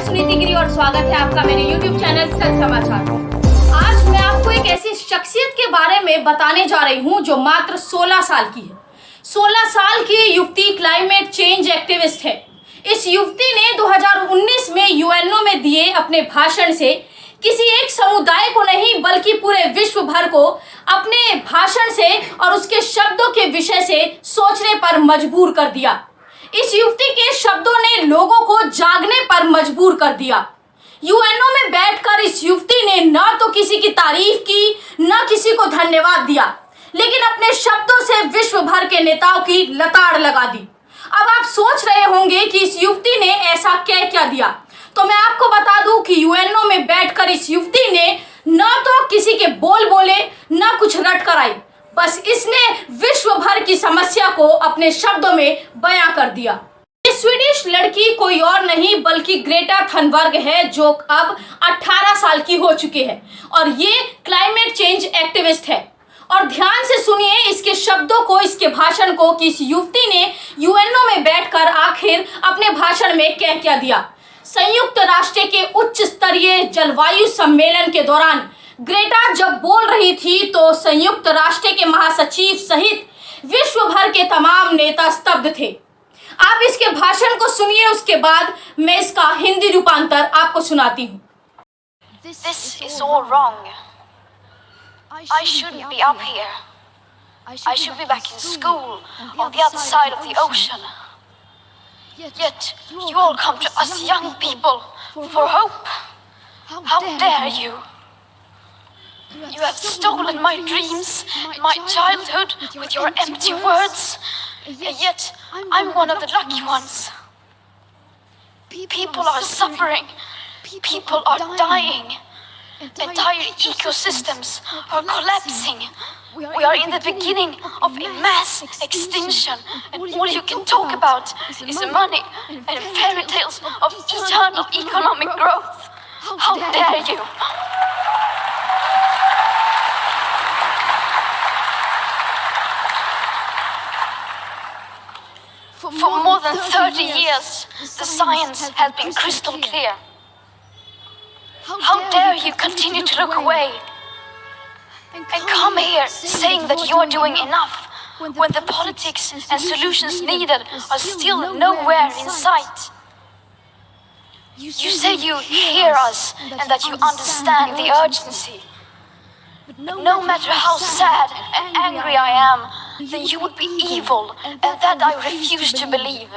और स्वागत है आपका मेरे YouTube चैनल सच समाचार में। आज मैं आपको एक ऐसी शख्सियत के बारे में बताने जा रही हूं जो मात्र 16 साल की है। 16 साल की युवती क्लाइमेट चेंज एक्टिविस्ट है। इस युवती ने 2019 में यूएनओ में दिए अपने भाषण से किसी एक समुदाय को नहीं बल्कि पूरे विश्व भर को अपने भाषण से और उसके शब्दों के विषय से सोचने पर मजबूर कर दिया। इस युवती के शब्दों ने लोगों को जागने पर मजबूर कर दिया। यूएनओ में बैठकर इस युवती ने न तो किसी की तारीफ की न किसी को धन्यवाद दिया, लेकिन अपने शब्दों से विश्व भर के नेताओं की लताड़ लगा दी। अब आप सोच रहे होंगे कि इस युवती ने ऐसा क्या दिया, तो मैं आपको बता दूं कि यूएनओ में बैठकर इस युवती ने न तो किसी के बोल बोले न कुछ रट कर आई, बस इसने विश्व भर की समस्या को अपने शब्दों में बयां कर दिया। ये स्वीडिश लड़की कोई और नहीं बल्कि ग्रेटा थनबर्ग है, जो अब 18 साल की हो चुकी है और ये क्लाइमेट चेंज एक्टिविस्ट है। और ध्यान से सुनिए इसके शब्दों को, इसके भाषण को कि इस युवती ने यूएनओ में बैठकर आखिर अपने भाषण में क्या दिया। संयुक्त राष्ट्र के उच्च स्तरीय जलवायु सम्मेलन के दौरान ग्रेटा जब बोल रही थी तो संयुक्त राष्ट्र के महासचिव सहित विश्व भर के तमाम नेता स्तब्ध थे। आप इसके भाषण को सुनिए, उसके बाद मैं इसका हिंदी रूपांतर आपको सुनाती हूँ। This is all wrong. I shouldn't be up here. I should be back in school on the other side of the ocean. Yet you all come to us young people for hope. How dare you? You have stolen my dreams, my childhood with your empty words. Yet I'm one of the lucky ones. People are suffering. People are dying. Entire ecosystems are collapsing. We are in the beginning of a mass extinction, and all you can talk about is money and fairy tales of eternal economic growth. How dare you? For more than 30 years, the science has been crystal clear. How dare you continue to look away and come here saying that you are doing enough when the politics and solutions needed are still nowhere in sight? You say you hear us and that you understand the urgency. But no matter how sad and angry I am, then you would be evil, and that I refuse to believe.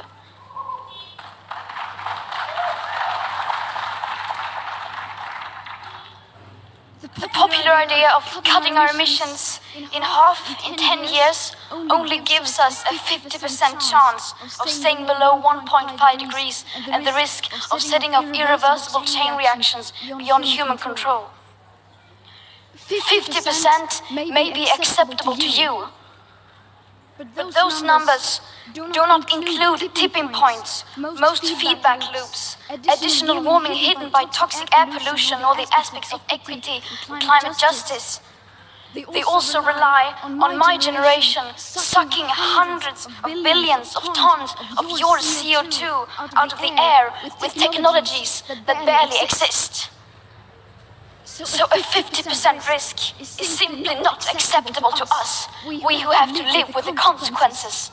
The popular idea of cutting our emissions in half in 10 years only gives us a 50% chance of staying below 1.5 degrees and the risk of setting off irreversible chain reactions beyond human control. 50% may be acceptable to you, but those numbers do not include tipping points, most feedback loops, additional warming hidden by toxic air pollution, or the aspects of equity and climate justice. They also rely on my generation sucking hundreds of billions of tons of your CO2 out of the air with technologies that barely exist. So a 50% risk is simply not acceptable to us, we who have to live with the consequences.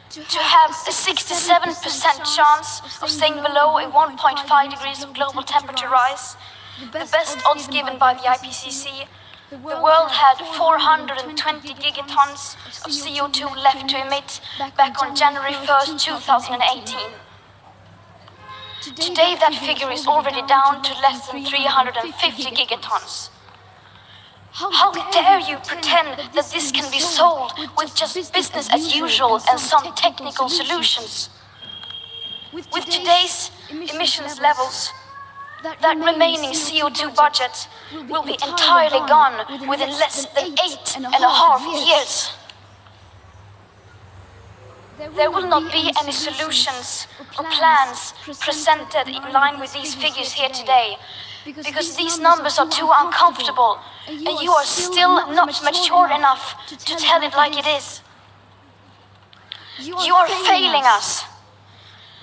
To have a 67% chance of staying below a 1.5 degrees of global temperature rise, the best odds given by the IPCC, the world had 420 gigatons of CO2 left to emit back on January 1st, 2018. Today that figure is already down to less than 350 gigatons. How dare you pretend that this can be solved with just business as usual and some technical solutions? With today's emissions levels, that remaining CO2 budget will be entirely gone within less than 8.5 years. There will not be any solutions or plans presented in line with these figures here today, because these numbers are too uncomfortable and you are still not mature enough to tell it like it is. You are failing us.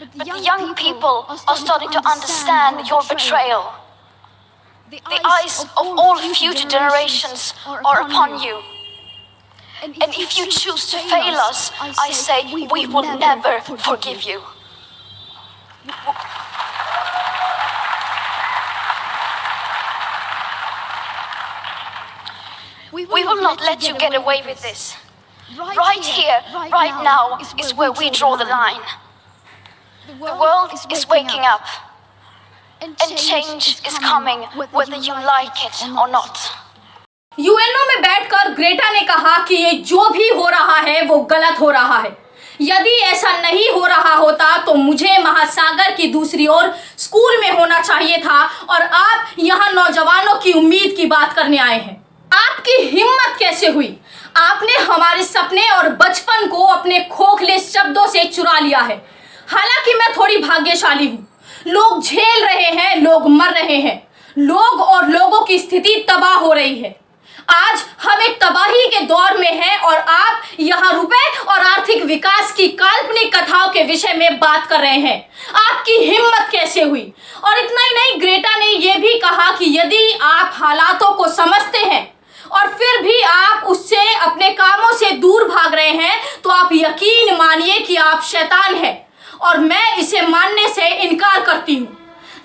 But the young people are starting to understand your betrayal. The eyes of all future generations are upon you. And if you choose to fail us, I say we will never forgive you. We will not let you get away with this. Right here, right now, is where we draw the line. The world is waking up, and change is coming whether you like it or not. UNO में बैठकर Greta ने कहा कि ये जो भी हो रहा है वो गलत हो रहा है। यदि ऐसा नहीं हो रहा होता तो मुझे महासागर की दूसरी ओर स्कूल में होना चाहिए था और आप यहाँ नौजवानों की उम्मीद की बात करने आए हैं। आपकी हिम्मत कैसे हुई? आपने हमारे सपने और बचपन को अपने खोखले शब्दों से चुरा लिया है। हालांकि मैं थोड़ी भाग्यशाली हूँ। लोग झेल रहे हैं, लोग मर रहे हैं, लोग और लोगों की स्थिति तबाह हो रही है। आज हम एक तबाही के दौर में हैं और आप यहाँ रुपए और आर्थिक विकास की काल्पनिक कथाओं के विषय में बात कर रहे हैं। आपकी हिम्मत कैसे हुई? और इतना ही नहीं, ग्रेटा ने यह भी कहा कि यदि आप हालातों को समझते हैं और फिर भी आप उससे अपने कामों से दूर भाग रहे हैं तो आप यकीन मानिए कि आप शैतान हैं और मैं इसे मानने से इनकार करती हूँ।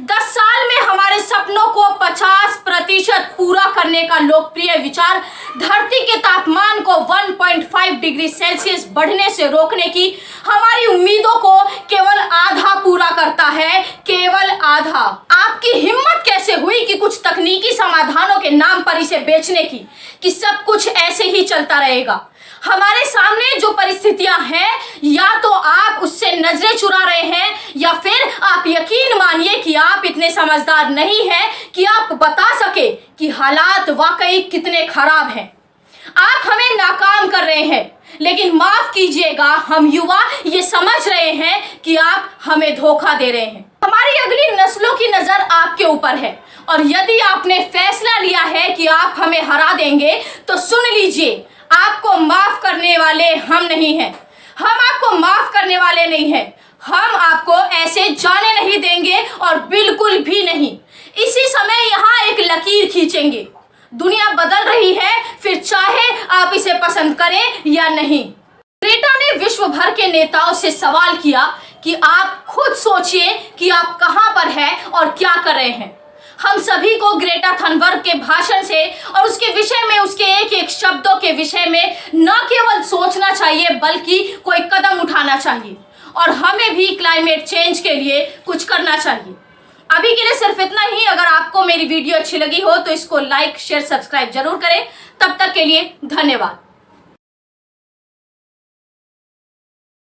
10 साल में हमारे सपनों को 50% पूरा करने का लोकप्रिय विचार धरती के तापमान को 1.5 डिग्री सेल्सियस बढ़ने से रोकने की हमारी उम्मीदों को केवल आधा पूरा करता है, केवल आधा। आपकी हिम्मत कैसे हुई कि कुछ तकनीकी समाधानों के नाम पर इसे बेचने की, कि सब कुछ ऐसे ही चलता रहेगा। हमारे सामने जो परिस्थितियां हैं, या तो आप उससे नजरें चुरा रहे हैं या फिर आप यकीन मानिए कि आप इतने समझदार नहीं हैं कि आप बता सके कि हालात वाकई कितने खराब हैं। आप हमें नाकाम कर रहे हैं, लेकिन माफ कीजिएगा, हम युवा ये समझ रहे हैं कि आप हमें धोखा दे रहे हैं। हमारी अगली नस्लों की नजर आपके ऊपर है और यदि आपने फैसला लिया है कि आप हमें हरा देंगे तो सुन लीजिए, आपको माफ करने वाले हम नहीं हैं। हम आपको माफ करने वाले नहीं हैं। हम आपको ऐसे जाने नहीं देंगे और बिल्कुल भी नहीं। इसी समय यहाँ एक लकीर खींचेंगे। दुनिया बदल रही है, फिर चाहे आप इसे पसंद करें या नहीं। ग्रेटा ने विश्व भर के नेताओं से सवाल किया कि आप खुद सोचिए कि आप कहां पर हैं और क्या कर रहे हैं। हम सभी को ग्रेटा थनबर्ग के भाषण से और उसके विषय में, उसके एक एक शब्दों के विषय में न केवल सोचना चाहिए बल्कि कोई कदम उठाना चाहिए और हमें भी क्लाइमेट चेंज के लिए कुछ करना चाहिए। अभी के लिए सिर्फ इतना ही। अगर आपको मेरी वीडियो अच्छी लगी हो तो इसको लाइक, शेयर, सब्सक्राइब जरूर करें। तब तक के लिए धन्यवाद।